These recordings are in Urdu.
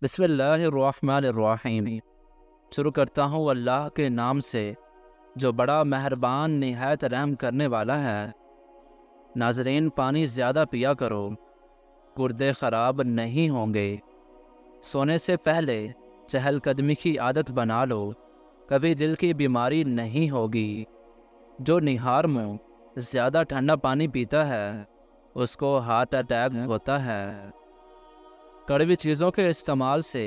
بسم اللہ الرحمن الرحیم۔ شروع کرتا ہوں اللہ کے نام سے جو بڑا مہربان نہایت رحم کرنے والا ہے۔ ناظرین، پانی زیادہ پیا کرو، گردے خراب نہیں ہوں گے۔ سونے سے پہلے چہل قدمی کی عادت بنا لو، کبھی دل کی بیماری نہیں ہوگی۔ جو نہار میں زیادہ ٹھنڈا پانی پیتا ہے اس کو ہارٹ اٹیک ہوتا ہے۔ کڑوی چیزوں کے استعمال سے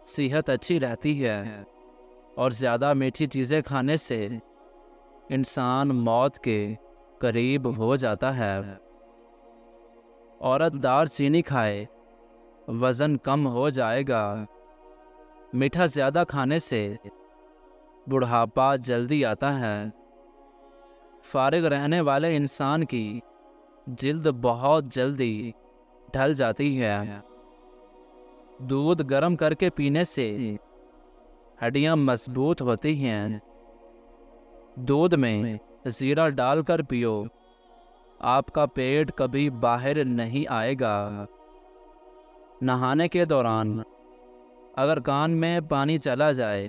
صحت اچھی رہتی ہے اور زیادہ میٹھی چیزیں کھانے سے انسان موت کے قریب ہو جاتا ہے۔ عورت دار چینی کھائے، وزن کم ہو جائے گا۔ میٹھا زیادہ کھانے سے بڑھاپا جلدی آتا ہے۔ فارغ رہنے والے انسان کی جلد بہت جلدی ڈھل جاتی ہے۔ دودھ گرم کر کے پینے سے ہڈیاں مضبوط ہوتی ہیں۔ دودھ میں زیرہ ڈال کر پیو، آپ کا پیٹ کبھی باہر نہیں آئے گا۔ نہانے کے دوران اگر کان میں پانی چلا جائے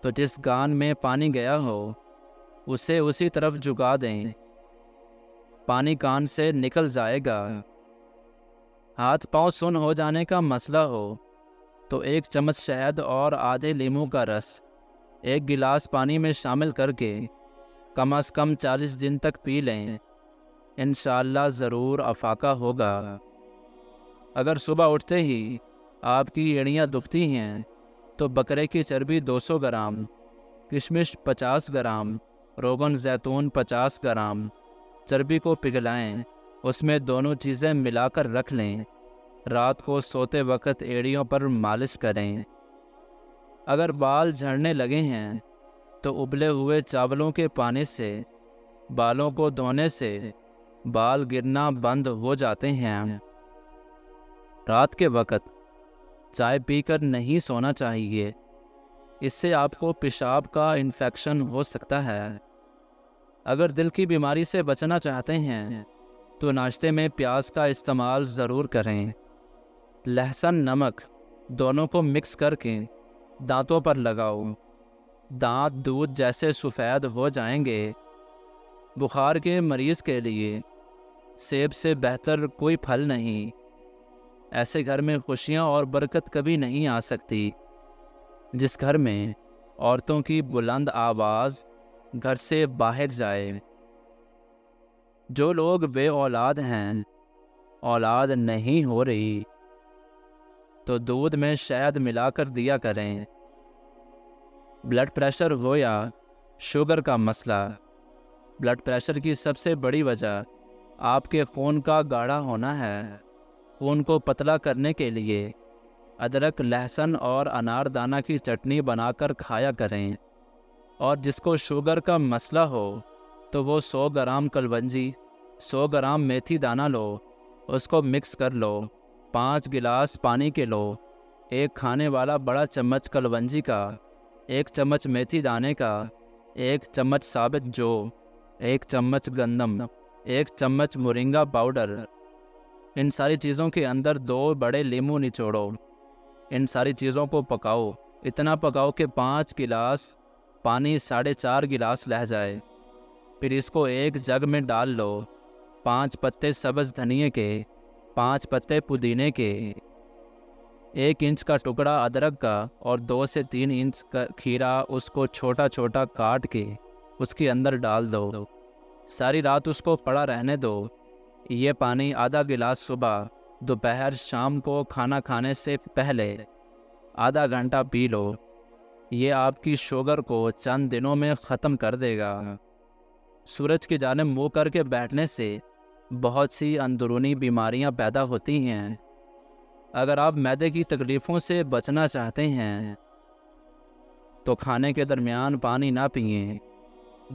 تو جس کان میں پانی گیا ہو اسے اسی طرف جھکا دیں، پانی کان سے نکل جائے گا۔ ہاتھ پاؤں سن ہو جانے کا مسئلہ ہو تو ایک چمچ شہد اور آدھے لیموں کا رس ایک گلاس پانی میں شامل کر کے کم از کم 40 دن تک پی لیں، انشاءاللہ ضرور افاقہ ہوگا۔ اگر صبح اٹھتے ہی آپ کی ایڑیاں دکھتی ہیں تو بکرے کی چربی 200 گرام، کشمش 50 گرام، روغن زیتون 50 گرام چربی کو پگھلائیں، اس میں دونوں چیزیں ملا کر رکھ لیں، رات کو سوتے وقت ایڑیوں پر مالش کریں۔ اگر بال جھڑنے لگے ہیں تو ابلے ہوئے چاولوں کے پانی سے بالوں کو دھونے سے بال گرنا بند ہو جاتے ہیں۔ رات کے وقت چائے پی کر نہیں سونا چاہیے، اس سے آپ کو پیشاب کا انفیکشن ہو سکتا ہے۔ اگر دل کی بیماری سے بچنا چاہتے ہیں تو ناشتے میں پیاز کا استعمال ضرور کریں۔ لہسن نمک دونوں کو مکس کر کے دانتوں پر لگاؤ، دانت دودھ جیسے سفید ہو جائیں گے۔ بخار کے مریض کے لیے سیب سے بہتر کوئی پھل نہیں۔ ایسے گھر میں خوشیاں اور برکت کبھی نہیں آ سکتی جس گھر میں عورتوں کی بلند آواز گھر سے باہر جائے۔ جو لوگ بے اولاد ہیں، اولاد نہیں ہو رہی تو دودھ میں شہد ملا کر دیا کریں۔ بلڈ پریشر ہو یا شوگر کا مسئلہ، بلڈ پریشر کی سب سے بڑی وجہ آپ کے خون کا گاڑھا ہونا ہے۔ خون کو پتلا کرنے کے لیے ادرک، لہسن اور انار دانہ کی چٹنی بنا کر کھایا کریں، اور جس کو شوگر کا مسئلہ ہو تو وہ 100 گرام کلونجی، 100 گرام میتھی دانہ لو، اس کو مکس کر لو، 5 گلاس پانی کے لو، ایک کھانے والا بڑا چمچ کلونجی کا، 1 چمچ میتھی دانے کا، 1 چمچ ثابت جو، 1 چمچ گندم، 1 چمچ مورنگا پاؤڈر۔ ان ساری چیزوں کے اندر 2 بڑے لیموں نچوڑو، ان ساری چیزوں کو پکاؤ، اتنا پکاؤ کہ 5 گلاس پانی 4.5 گلاس رہ جائے۔ پھر اس کو ایک جگ میں ڈال لو، 5 پتے سبز دھنیے کے، 5 پتے پودینے کے، 1 انچ کا ٹکڑا ادرک کا اور 2 سے 3 انچ کا کھیرا، اس کو چھوٹا چھوٹا کاٹ کے اس کے اندر ڈال دو۔ ساری رات اس کو پڑا رہنے دو۔ یہ پانی آدھا گلاس صبح، دوپہر، شام کو کھانا کھانے سے پہلے آدھا گھنٹہ پی لو۔ یہ آپ کی شوگر کو چند دنوں میں ختم کر دے گا۔ سورج کی جانب منہ کر کے بیٹھنے سے بہت سی اندرونی بیماریاں پیدا ہوتی ہیں۔ اگر آپ معدے کی تکلیفوں سے بچنا چاہتے ہیں تو کھانے کے درمیان پانی نہ پئیں۔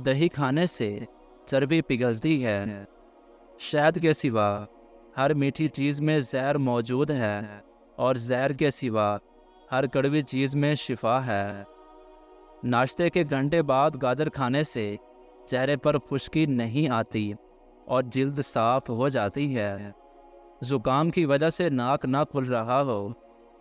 دہی کھانے سے چربی پگھلتی ہے۔ شہد کے سوا ہر میٹھی چیز میں زہر موجود ہے اور زہر کے سوا ہر کڑوی چیز میں شفا ہے۔ ناشتے کے گھنٹے بعد گاجر کھانے سے چہرے پر خشکی نہیں آتی اور جلد صاف ہو جاتی ہے۔ زکام کی وجہ سے ناک نہ کھل رہا ہو